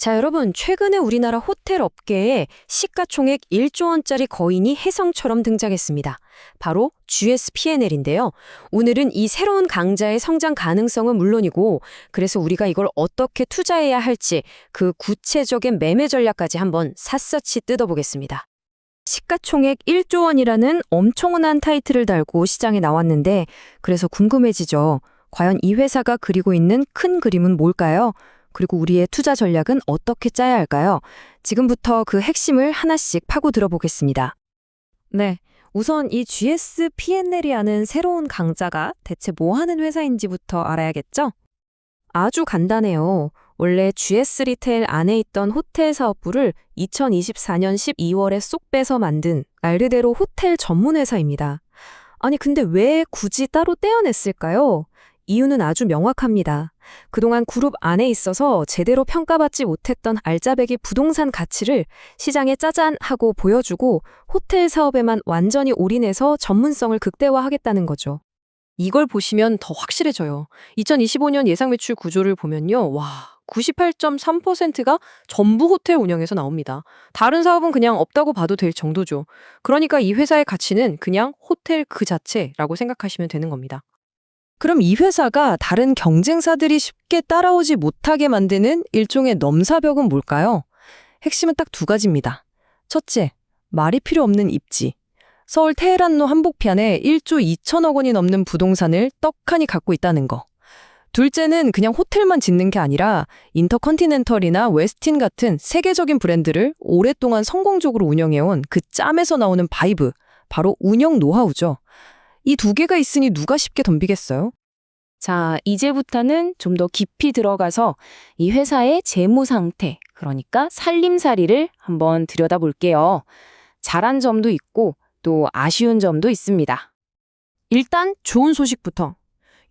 자, 여러분, 최근에 우리나라 호텔 업계에 시가총액 1조 원짜리 거인이 혜성처럼 등장했습니다. 바로 GSPNL인데요. 오늘은 이 새로운 강자의 성장 가능성은 물론이고, 그래서 우리가 이걸 어떻게 투자해야 할지 그 구체적인 매매 전략까지 한번 샅샅이 뜯어보겠습니다. 시가총액 1조 원이라는 엄청난 타이틀을 달고 시장에 나왔는데, 그래서 궁금해지죠. 과연 이 회사가 그리고 있는 큰 그림은 뭘까요? 그리고 우리의 투자 전략은 어떻게 짜야 할까요? 지금부터 그 핵심을 하나씩 파고 들어보겠습니다. 네, 우선 이 GSPNL이라는 새로운 강자가 대체 뭐 하는 회사인지부터 알아야겠죠? 아주 간단해요. 원래 GS 리테일 안에 있던 호텔 사업부를 2024년 12월에 쏙 빼서 만든 말 그대로 호텔 전문 회사입니다. 아니 근데 왜 굳이 따로 떼어냈을까요? 이유는 아주 명확합니다. 그동안 그룹 안에 있어서 제대로 평가받지 못했던 알짜배기 부동산 가치를 시장에 짜잔 하고 보여주고 호텔 사업에만 완전히 올인해서 전문성을 극대화하겠다는 거죠. 이걸 보시면 더 확실해져요. 2025년 예상 매출 구조를 보면요. 와, 98.3%가 전부 호텔 운영에서 나옵니다. 다른 사업은 그냥 없다고 봐도 될 정도죠. 그러니까 이 회사의 가치는 그냥 호텔 그 자체라고 생각하시면 되는 겁니다. 그럼 이 회사가 다른 경쟁사들이 쉽게 따라오지 못하게 만드는 일종의 넘사벽은 뭘까요? 핵심은 딱 두 가지입니다. 첫째, 말이 필요 없는 입지. 서울 테헤란로 한복판에 1조 2천억 원이 넘는 부동산을 떡하니 갖고 있다는 거. 둘째는 그냥 호텔만 짓는 게 아니라 인터컨티넨털이나 웨스틴 같은 세계적인 브랜드를 오랫동안 성공적으로 운영해온 그 짬에서 나오는 바이브, 바로 운영 노하우죠. 이 두 개가 있으니 누가 쉽게 덤비겠어요? 자, 이제부터는 좀 더 깊이 들어가서 이 회사의 재무 상태, 그러니까 살림살이를 한번 들여다볼게요. 잘한 점도 있고 또 아쉬운 점도 있습니다. 일단 좋은 소식부터.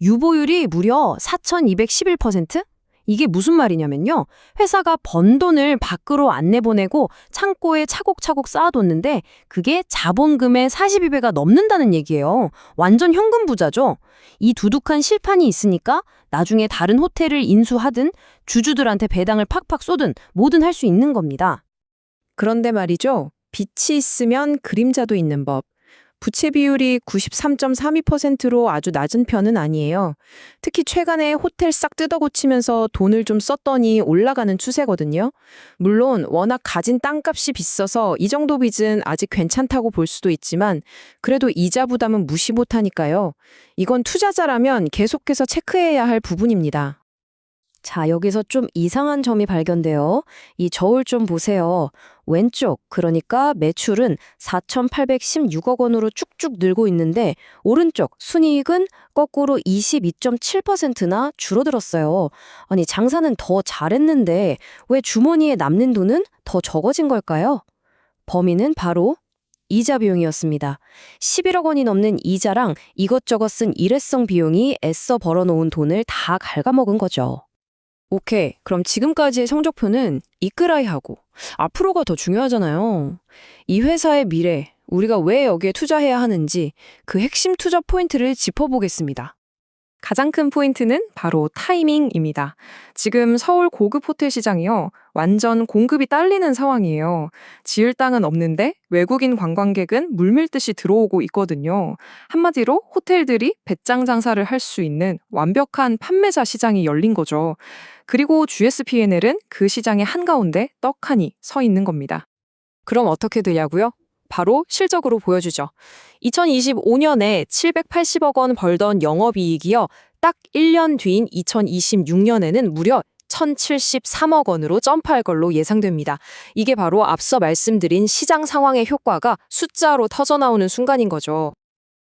유보율이 무려 4,211%? 이게 무슨 말이냐면요. 회사가 번 돈을 밖으로 안 내보내고 창고에 차곡차곡 쌓아뒀는데 그게 자본금의 42배가 넘는다는 얘기예요. 완전 현금 부자죠. 이 두둑한 실판이 있으니까 나중에 다른 호텔을 인수하든 주주들한테 배당을 팍팍 쏘든 뭐든 할 수 있는 겁니다. 그런데 말이죠. 빛이 있으면 그림자도 있는 법. 부채 비율이 93.32%로 아주 낮은 편은 아니에요. 특히 최근에 호텔 싹 뜯어고치면서 돈을 좀 썼더니 올라가는 추세거든요. 물론 워낙 가진 땅값이 비싸서 이 정도 빚은 아직 괜찮다고 볼 수도 있지만 그래도 이자 부담은 무시 못하니까요. 이건 투자자라면 계속해서 체크해야 할 부분입니다. 자, 여기서 좀 이상한 점이 발견돼요. 이 저울 좀 보세요. 왼쪽, 그러니까 매출은 4,816억 원으로 쭉쭉 늘고 있는데 오른쪽, 순이익은 거꾸로 22.7%나 줄어들었어요. 아니, 장사는 더 잘했는데 왜 주머니에 남는 돈은 더 적어진 걸까요? 범인은 바로 이자 비용이었습니다. 11억 원이 넘는 이자랑 이것저것 쓴 일회성 비용이 애써 벌어놓은 돈을 다 갉아먹은 거죠. 오케이. 그럼 지금까지의 성적표는 이끌어야 하고 앞으로가 더 중요하잖아요. 이 회사의 미래, 우리가 왜 여기에 투자해야 하는지 그 핵심 투자 포인트를 짚어보겠습니다. 가장 큰 포인트는 바로 타이밍입니다. 지금 서울 고급 호텔 시장이요. 완전 공급이 딸리는 상황이에요. 지을 땅은 없는데 외국인 관광객은 물밀듯이 들어오고 있거든요. 한마디로 호텔들이 배짱 장사를 할 수 있는 완벽한 판매자 시장이 열린 거죠. 그리고 GSPNL은 그 시장의 한가운데 떡하니 서 있는 겁니다. 그럼 어떻게 되냐고요? 바로 실적으로 보여주죠. 2025년에 780억 원 벌던 영업이익이요. 딱 1년 뒤인 2026년에는 무려 1,073억 원으로 점프할 걸로 예상됩니다. 이게 바로 앞서 말씀드린 시장 상황의 효과가 숫자로 터져나오는 순간인 거죠.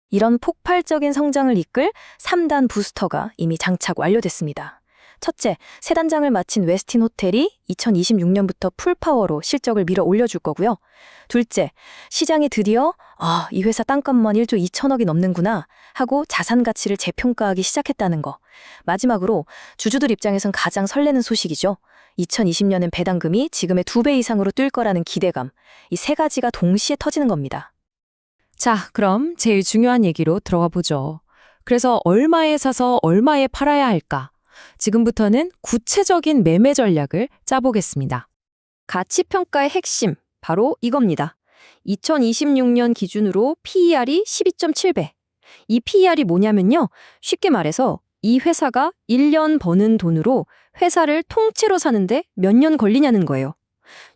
이런 폭발적인 성장을 이끌 3단 부스터가 이미 장착 완료됐습니다. 첫째, 새 단장을 마친 웨스틴 호텔이 2026년부터 풀파워로 실적을 밀어 올려줄 거고요. 둘째, 시장이 드디어 이 회사 땅값만 1조 2천억이 넘는구나 하고 자산 가치를 재평가하기 시작했다는 거. 마지막으로 주주들 입장에선 가장 설레는 소식이죠. 2020년엔 배당금이 지금의 2배 이상으로 뛸 거라는 기대감. 이 세 가지가 동시에 터지는 겁니다. 자, 그럼 제일 중요한 얘기로 들어가 보죠. 그래서 얼마에 사서 얼마에 팔아야 할까? 지금부터는 구체적인 매매 전략을 짜보겠습니다. 가치평가의 핵심, 바로 이겁니다. 2026년 기준으로 PER이 12.7배. 이 PER이 뭐냐면요. 쉽게 말해서 이 회사가 1년 버는 돈으로 회사를 통째로 사는데 몇 년 걸리냐는 거예요.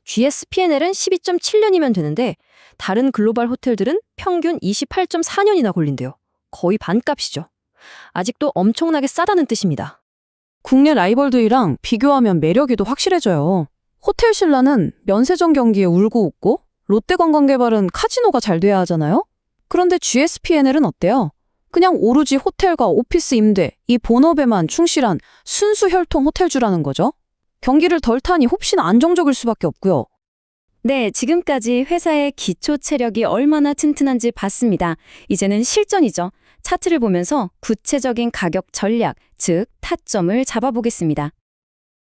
GSPNL은 12.7년이면 되는데 다른 글로벌 호텔들은 평균 28.4년이나 걸린대요. 거의 반값이죠. 아직도 엄청나게 싸다는 뜻입니다. 국내 라이벌들이랑 비교하면 매력이 더 확실해져요. 호텔 신라는 면세점 경기에 울고 웃고 롯데관광개발은 카지노가 잘 돼야 하잖아요? 그런데 GSPNL은 어때요? 그냥 오로지 호텔과 오피스 임대, 이 본업에만 충실한 순수 혈통 호텔주라는 거죠. 경기를 덜 타니 혹시나 안정적일 수밖에 없고요. 네, 지금까지 회사의 기초 체력이 얼마나 튼튼한지 봤습니다. 이제는 실전이죠. 차트를 보면서 구체적인 가격 전략, 즉 타점을 잡아보겠습니다.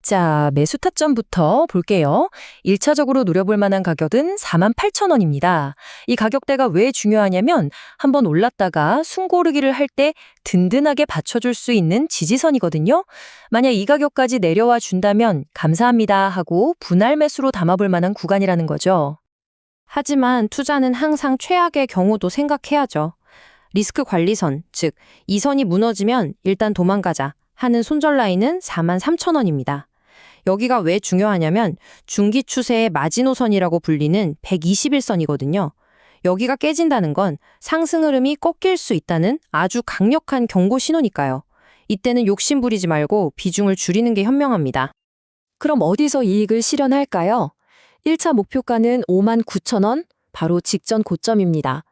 자, 매수 타점부터 볼게요. 1차적으로 노려볼 만한 가격은 48,000원입니다. 이 가격대가 왜 중요하냐면 한번 올랐다가 숨고르기를 할 때 든든하게 받쳐줄 수 있는 지지선이거든요. 만약 이 가격까지 내려와 준다면 감사합니다 하고 분할 매수로 담아볼 만한 구간이라는 거죠. 하지만 투자는 항상 최악의 경우도 생각해야죠. 리스크 관리선, 즉 이 선이 무너지면 일단 도망가자 하는 손절 라인은 43,000원입니다. 여기가 왜 중요하냐면 중기 추세의 마지노선이라고 불리는 121선이거든요. 여기가 깨진다는 건 상승 흐름이 꺾일 수 있다는 아주 강력한 경고 신호니까요. 이때는 욕심 부리지 말고 비중을 줄이는 게 현명합니다. 그럼 어디서 이익을 실현할까요? 1차 목표가는 59,000원, 바로 직전 고점입니다.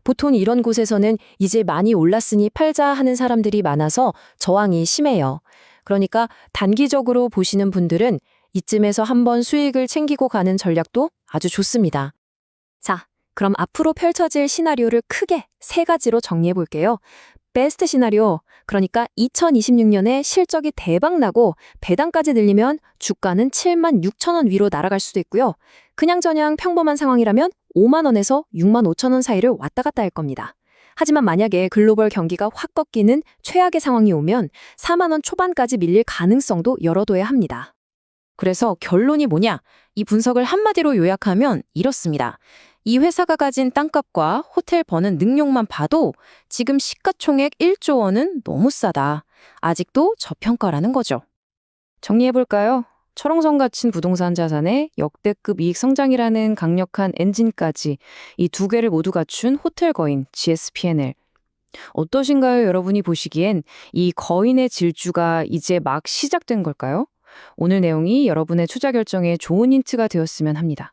보통 이런 곳에서는 이제 많이 올랐으니 팔자 하는 사람들이 많아서 저항이 심해요. 그러니까 단기적으로 보시는 분들은 이쯤에서 한번 수익을 챙기고 가는 전략도 아주 좋습니다. 자, 그럼 앞으로 펼쳐질 시나리오를 크게 세 가지로 정리해 볼게요. 베스트 시나리오, 그러니까 2026년에 실적이 대박 나고 배당까지 늘리면 주가는 76,000원 위로 날아갈 수도 있고요. 그냥저냥 평범한 상황이라면 5만 원에서 6만 5천 원 사이를 왔다 갔다 할 겁니다. 하지만 만약에 글로벌 경기가 확 꺾이는 최악의 상황이 오면 4만 원 초반까지 밀릴 가능성도 열어둬야 합니다. 그래서 결론이 뭐냐? 이 분석을 한마디로 요약하면 이렇습니다. 이 회사가 가진 땅값과 호텔 버는 능력만 봐도 지금 시가총액 1조 원은 너무 싸다. 아직도 저평가라는 거죠. 정리해볼까요? 철옹성 갇힌 부동산 자산의 역대급 이익 성장이라는 강력한 엔진까지 이 두 개를 모두 갖춘 호텔 거인 GSPNL. 어떠신가요? 여러분이 보시기엔 이 거인의 질주가 이제 막 시작된 걸까요? 오늘 내용이 여러분의 투자 결정에 좋은 힌트가 되었으면 합니다.